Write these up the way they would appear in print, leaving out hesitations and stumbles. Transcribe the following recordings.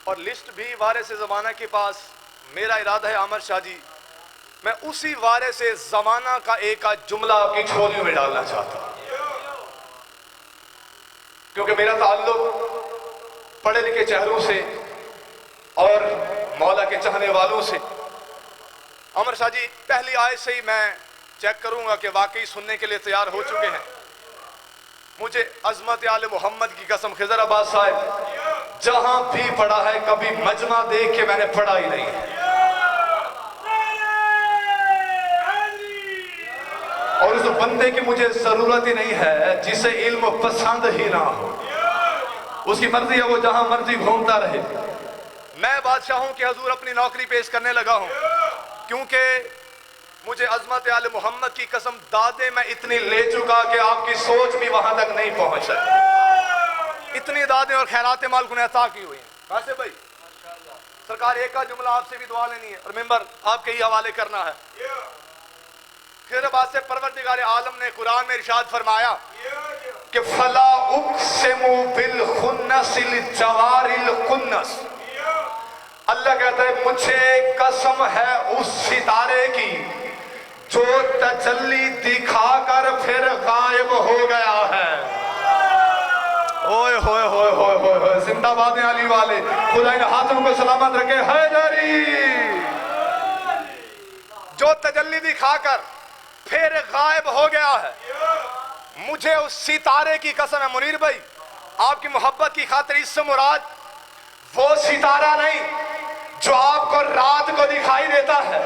اور لسٹ بھی وارث زمانہ کے پاس. میرا ارادہ ہے عامر شاہ جی میں اسی وارث زمانہ کا ایک جملہ آپ کی جھولیوں میں ڈالنا چاہتا ہوں کیونکہ میرا تعلق پڑھے لکھے چہروں سے اور مولا کے چاہنے والوں سے. عامر شاہ جی پہلی آیت سے ہی میں چیک کروں گا کہ واقعی سننے کے لیے تیار ہو چکے ہیں. مجھے عظمت آل محمد کی قسم خضر عباس صاحب جہاں بھی پڑھا ہے کبھی مجمع دیکھ کے میں نے پڑھا ہی نہیں ہے, اور اس بندے کی مجھے ضرورت ہی نہیں ہے جسے علم پسند ہی نہ ہو. اس کی مرضی ہے وہ جہاں مرضی گھومتا رہے. میں بادشاہوں کے حضور اپنی نوکری پیش کرنے لگا ہوں کیونکہ مجھے عظمت آل محمد کی قسم دادے میں اتنی لے چکا کہ آپ کی سوچ بھی وہاں تک نہیں پہنچ سکتی. اتنی دادیں اور خیرات مال کو نے عطا کی ہوئی ہیں. ویسے بھائی سرکار ایک کا جملہ آپ سے بھی دعا لینی ہے اور ممبر آپ کے ہی حوالے کرنا ہے. پھر بات سے پروردگار عالم نے قرآن میں ارشاد فرمایا کہ فَلَا أُقْسِمُ بِالْخُنَّسِ الْجَوَارِ الْخُنَّسِ. اللہ کہتا ہے مجھے قسم ہے اس ستارے کی جو تجلی دکھا کر پھر غائب ہو گیا ہے. اوئے ہوئے ہوئے ہوئے ہوئے ہوئے زندہ باد علی والے خدا ان ہاتھوں کو سلامت رکھے. حیدری جو تجلی دکھا کر پھر غائب ہو گیا ہے. مجھے اس ستارے کی قسم ہے. منیر بھائی آپ کی محبت کی خاطر اس سے مراد وہ ستارہ نہیں جو آپ کو رات کو دکھائی دیتا ہے,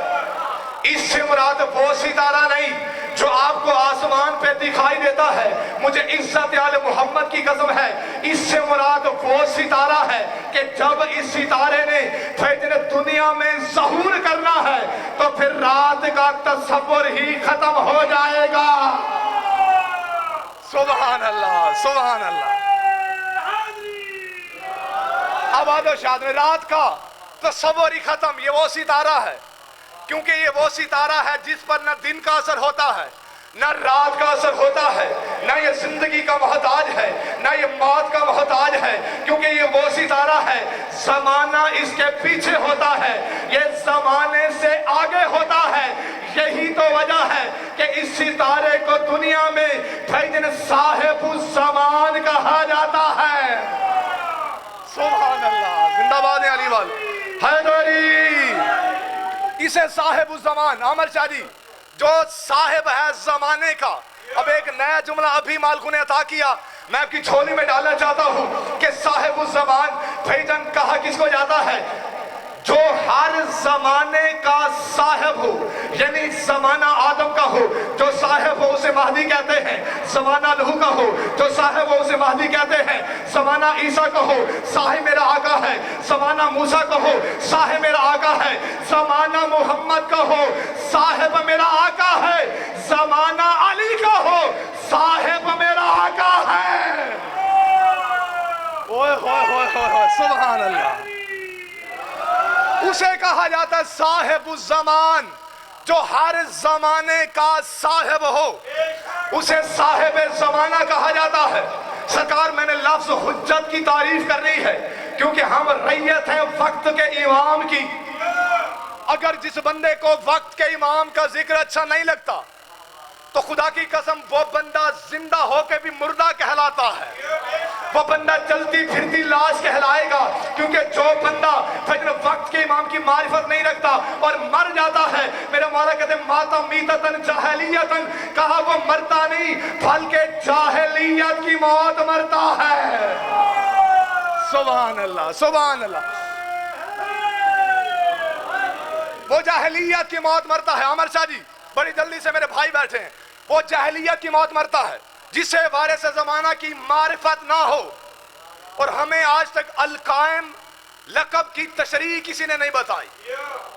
اس سے مراد وہ ستارہ نہیں جو آپ کو آسمان پہ دکھائی دیتا ہے. مجھے عزت آل محمد کی قسم ہے اس سے مراد وہ ستارہ ہے کہ جب اس ستارے نے پھر دنیا میں ظہور کرنا ہے تو پھر رات کا تصور ہی ختم ہو جائے گا. سبحان اللہ سبحان اللہ. آباد و شاد میں رات کا تصور ہی ختم. یہ وہ ستارہ ہے کیونکہ یہ وہ ستارہ ہے جس پر نہ دن کا اثر ہوتا ہے نہ رات کا اثر ہوتا ہے, نہ یہ زندگی کا محتاج ہے نہ یہ موت کا محتاج ہے, کیونکہ یہ وہ ستارہ ہے زمانہ اس کے پیچھے ہوتا ہے, یہ زمانے سے آگے ہوتا ہے. یہی تو وجہ ہے کہ اس ستارے کو دنیا میں بھائی صاحب الزمان کہا جاتا ہے. سبحان اللہ زندہ باد علی والے. حیدری اسے صاحب الزمان. عامر شاہ جی جو صاحب ہے زمانے کا. اب ایک نیا جملہ ابھی مالکوں نے عطا کیا میں آپ کی جھولی میں ڈالنا چاہتا ہوں کہ صاحب الزمان بھائی جان کہا کس کو جاتا ہے جو ہر زمانے کا صاحب ہو, یعنی زمانہ آدم کا ہو جو صاحب ہو اسے مہدی کہتے ہیں, زمانہ نوح کا ہو جو صاحب ہو اسے مہدی کہتے ہیں, زمانہ عیسیٰ کا ہو صاحب میرا آقا ہے, زمانہ موسیٰ کا ہو صاحب میرا آقا ہے, زمانہ محمد کا ہو صاحب میرا آقا ہے, زمانہ علی کا ہو صاحب میرا آقا ہے. اوئے ہوئے ہوئے ہوئے سبحان اللہ. اسے کہا جاتا ہے صاحب الزمان جو ہر زمانے کا صاحب ہو, اسے صاحب زمانہ کہا جاتا ہے. سرکار میں نے لفظ حجت کی تعریف کرنی ہے کیونکہ ہم ریت ہیں وقت کے امام کی. اگر جس بندے کو وقت کے امام کا ذکر اچھا نہیں لگتا تو خدا کی قسم وہ بندہ زندہ ہو کے بھی مردہ کہلاتا ہے, وہ بندہ چلتی پھرتی لاش کہلائے گا. کیونکہ جو بندہ وقت کے امام کی معرفت نہیں رکھتا اور مر جاتا ہے, میرا مولا کہتے ہیں ماتا میتتن جاہلیتن, کہا وہ مرتا نہیں بلکہ جاہلیت کی موت مرتا ہے. سبحان اللہ سبحان اللہ. وہ جاہلیت کی موت مرتا ہے. عامر شاہ جی بڑی جلدی سے میرے بھائی بیٹھے ہیں. وہ جاہلیت کی موت مرتا ہے جسے وارث زمانہ کی معرفت نہ ہو. اور ہمیں آج تک القائم لقب کی تشریح کسی نے نہیں بتائی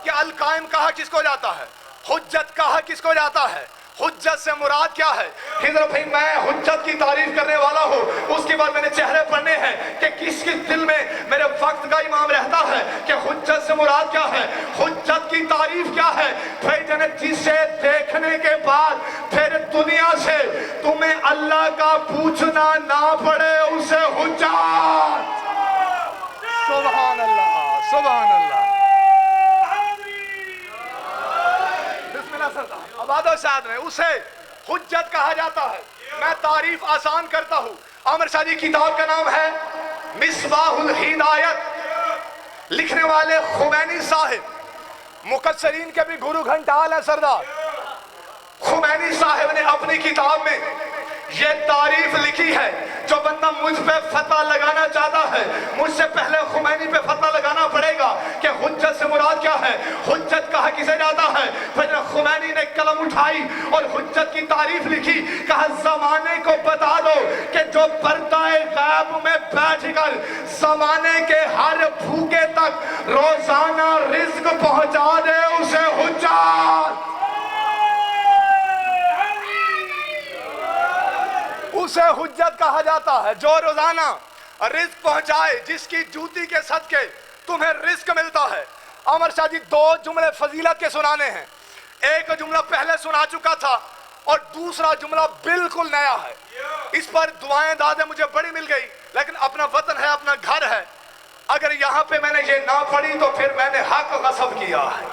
کہ القائم کہا کس کو جاتا ہے, حجت کہا کس کو جاتا ہے, حجت سے مراد کیا ہے. حضرت بھائی میں حجت کی تعریف کرنے والا ہوں, اس کے بعد میں نے چہرے پڑھنے ہیں کہ کس کس دل میں میرے وقت کا امام رہتا ہے کہ حجت سے مراد کیا ہے, حجت کی تعریف کیا ہے. بھائی جنت جسے دیکھنے کے بعد پھر دنیا سے تمہیں اللہ کا پوچھنا نہ پڑے اسے حجت. سبحان اللہ सुभान अल्लाह। बिस्मिल्लाह सरदार। आबादो शाद में उसे हुज्जत कहा जाता है। मैं तारीफ आसान करता हूँ। आमिर शाह जी किताब का नाम है मिसबाहुल हिदायत, लिखने वाले खुमैनी साहिब, मुकस्सरीन के भी गुरु घंटाल है सरदार। खुमैनी साहिब ने अपनी किताब में ये तारीफ लिखी है। जो बंदा मुझ पे फतवा लगाना चाहता है, मुझसे पहले खुमैनी पे फतवा लगाना पड़ेगा कि हुज्जत से मुराद क्या है, हुज्जत कहा किसे जाता है। फिर खुमैनी ने कलम उठाई और हुज्जत की तारीफ लिखी। कहा जमाने को बता दो कि जो पर्दाए गैब में बैठकर जमाने के हर भूखे तक रोजाना रिज्क पहुंचा दे, उसे हुज्जत, उसे हुज्जत कहा जाता है। जो रोजाना रिस्क पहुंचाए, जिसकी जूती के सदके तुम्हें रिस्क मिलता है। अमर शाह जी दो जुमले फजीलत के सुनाने हैं। एक जुमला पहले सुना चुका था और दूसरा जुमला बिल्कुल नया है। इस पर दुआएं दादे मुझे बड़ी मिल गई, लेकिन अपना वतन है, अपना घर है। अगर यहाँ पे मैंने ये ना पढ़ी तो फिर मैंने हक गसब किया है।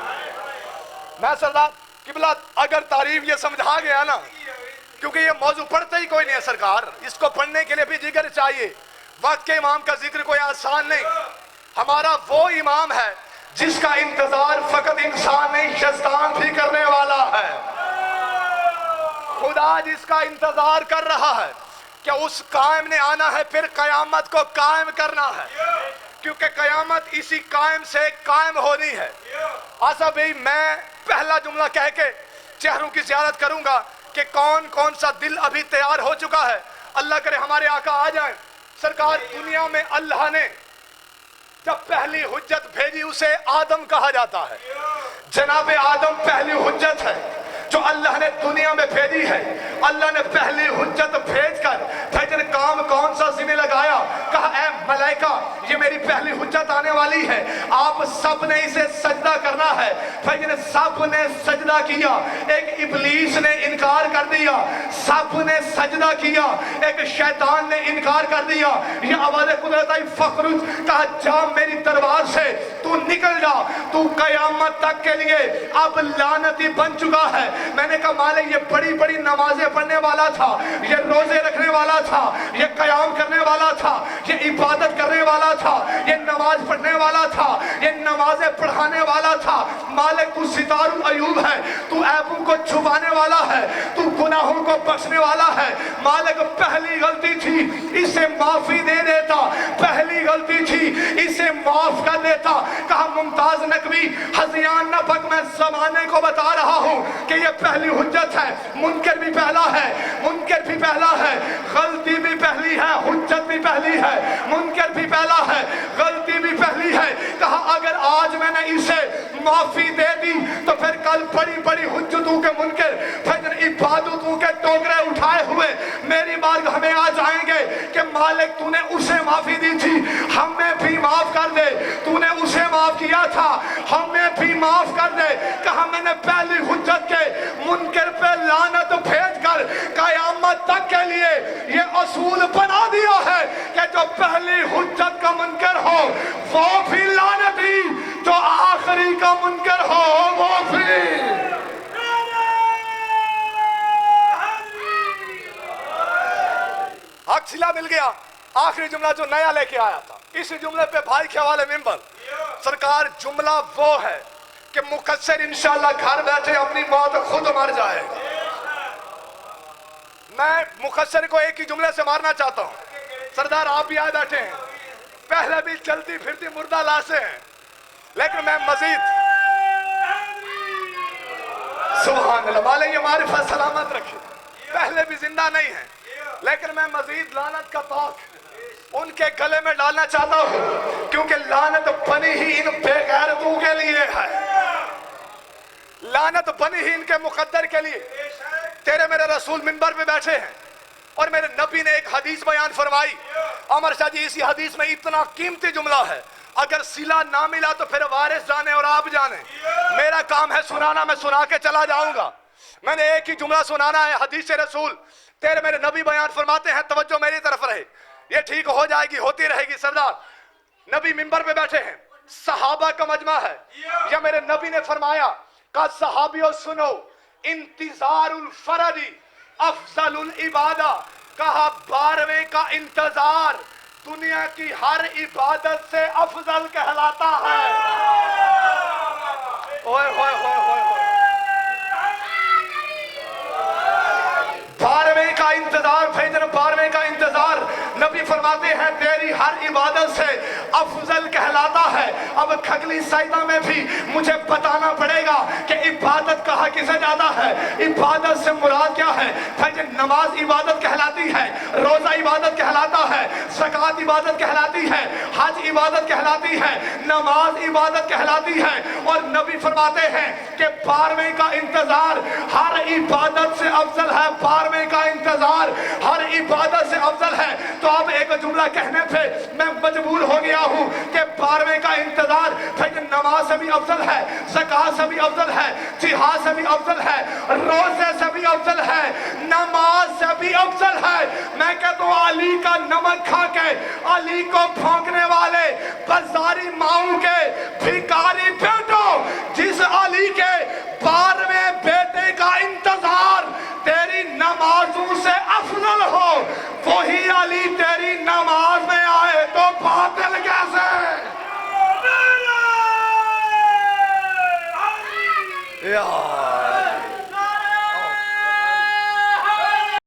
मैं सरदार किबला अगर तारीफ ये समझा गया ना, क्योंकि ये मौजू पढ़ते ही कोई नहीं है सरकार, इसको पढ़ने के लिए भी जिगर चाहिए। वक्त के इमाम का जिक्र कोई आसान नहीं। हमारा वो इमाम है जिसका इंतजार फकत इंसान नहीं, शैतान भी करने वाला है। खुदा जिसका इंतजार कर रहा है कि उस कायम ने आना है, फिर कयामत को कायम करना है, क्योंकि कयामत इसी कायम से कायम होनी है। आशा भाई मैं पहला जुमला कह के चेहरों की ज़ियारत करूंगा कि कौन कौन सा दिल अभी तैयार हो चुका है। अल्लाह करे हमारे आका आ जाए। सरकार दुनिया में अल्लाह ने जब पहली हुज्जत भेजी, उसे आदम कहा जाता है। जनाब आदम पहली हुज्जत है जो अल्लाह ने दुनिया में भेजी है। अल्लाह ने पहली हुज्जत भेजकर भेजने काम कौन सा जिम्मे लगाया। कहा ऐ मलाइका, ये मेरी पहली हुज्जत आने वाली है, आप सब ने इसे सजदा करना है। भेजने सब ने सजदा किया, एक इब्लीस ने इनकार कर दिया। सब ने सजदा किया, एक शैतान ने इनकार कर दिया। ये आवाज़ कुदरत आई फखरुज, कहा जा मेरी दरबार से तू निकल जा, तू कयामत तक के लिए अब लानती बन चुका है। मैंने कहा मालिक ये बड़ी बड़ी नमाजें पढ़ने वाला था, ये रोजे रखने वाला था, ये कयाम करने वाला था, ये इबादत करने वाला था, ये नमाज पढ़ने वाला था, ये नमाजें पढ़ाने वाला था। मालिक तू सितारुल अयूब है, तू ऐबों को छुपाने वाला है, तू गुनाहों को बख्शने वाला है। मालिक पहली गलती थी, इसे माफी दे देता, पहली गलती थी, इसे माफ कर देता। कहा मुमताज नकवी हज़ियान नफक, मैं ज़माने को बता रहा हूँ कि ये पहली हुज्जत है। मुनकर भी पहला है, मुनकर भी पहला है, गलती भी पहली है, हुज्जत भी पहली है, मुनकर भी पहला है, गलती भी पहली है। कहा अगर आज मैंने इसे माफी दे दी तो फिर कल बड़ी बड़ी हुज्जतों के मुनकर, फिर इबादतों के टोकरे उठाए हुए मेरी बारगाह में आ जाएंगे कि मालिक तूने उसे माफी दी थी, हमें भी माफ कर दे। तूने उसे माफ किया था, हमें भी माफ कर दे। कहा मैंने पहली हुज्जत के मुनकर पे लानत भेजकर कयामत तक के लिए ये असूल बना दिया है कि जो पहली हुज्जत का मुनकर हो वो भी लानती, जो आखिरी का मुनकर हो वो भी। हक सिला मिल गया। आखिरी जुमला जो नया लेके आया था, इस जुमले पे भाई के हवाले मिंबर सरकार, जुमला वो है कि मुकस्सर इंशाअल्लाह घर बैठे अपनी मौत खुद मर जाएगा। मैं मुकस्सर को एक ही जुमले से मारना चाहता हूं। सरदार आप भी आए बैठे हैं, पहले भी चलती फिरती मुर्दा लाशें हैं, लेकिन मैं मजीद सुभान अल्लाह वाले ये मारिफत सलामत रखे, पहले भी जिंदा नहीं है, लेकिन मैं मजीद लानत का पाक उनके गले में डालना चाहता हूं, क्योंकि लानत बनी ही इन बेगैरतों के लिए है, लानत बनी ही इनके मुकद्दर के लिए। तेरे मेरे रसूल मिंबर पे बैठे हैं और मेरे नबी ने एक हदीस बयान फरमाई। अमर शाह जी इसी हदीस में इतना कीमती जुमला है, अगर सिला ना मिला तो फिर वारिस जाने और आप जाने। मेरा काम है सुनाना, मैं सुना के चला जाऊंगा। मैंने एक ही जुमला सुनाना है, हदीस रसूल तेरे मेरे नबी बयान फरमाते हैं, तवज्जो मेरी तरफ रहे, ये ठीक हो जाएगी, होती रहेगी। सरदार नबी मिंबर पे बैठे हैं, सहाबा का मजमा है। या मेरे नबी ने फरमाया, कहा सहाबियों सुनो, इंतजारुल फरदी अफजलुल इबादा, कहा 12वें का इंतजार दुनिया की हर इबादत से अफजल कहलाता है। ओए होए होए होए होए, 12वें का इंतजार, भेजन 12वें का इंतजार, नबी फरमाते हैं तेरी हर इबादत से अफजल कहलाता है। अब खगली सईदा में भी मुझे बताना पड़ेगा कि इबादत कहा किसे जाता है, इबादत से मुराद क्या है। भाई नमाज इबादत कहलाती है, रोजा इबादत कहलाता है, ज़कात इबादत कहलाती है, हज इबादत कहलाती है, नमाज इबादत कहलाती है। और नबी फरमाते हैं कि 12वें का इंतजार हर इबादत से अफजल है, 12वें का इंतजार हर इबादत से अफजल है। तो अब एक जुमला कहने पे मैं मजबूर हो गया हूं कि 12वें का इंतजार फिर नमाज से भी अफजल है, ज़कात से भी अफजल है, जिहाद से भी अफजल है, रोजे से भी अफजल है, नमाज से भी अफजल है। मैं कहता हूं अली का नमक खा के अली को भौंकने वाले बाजारी माऊ के भिखारी बेटो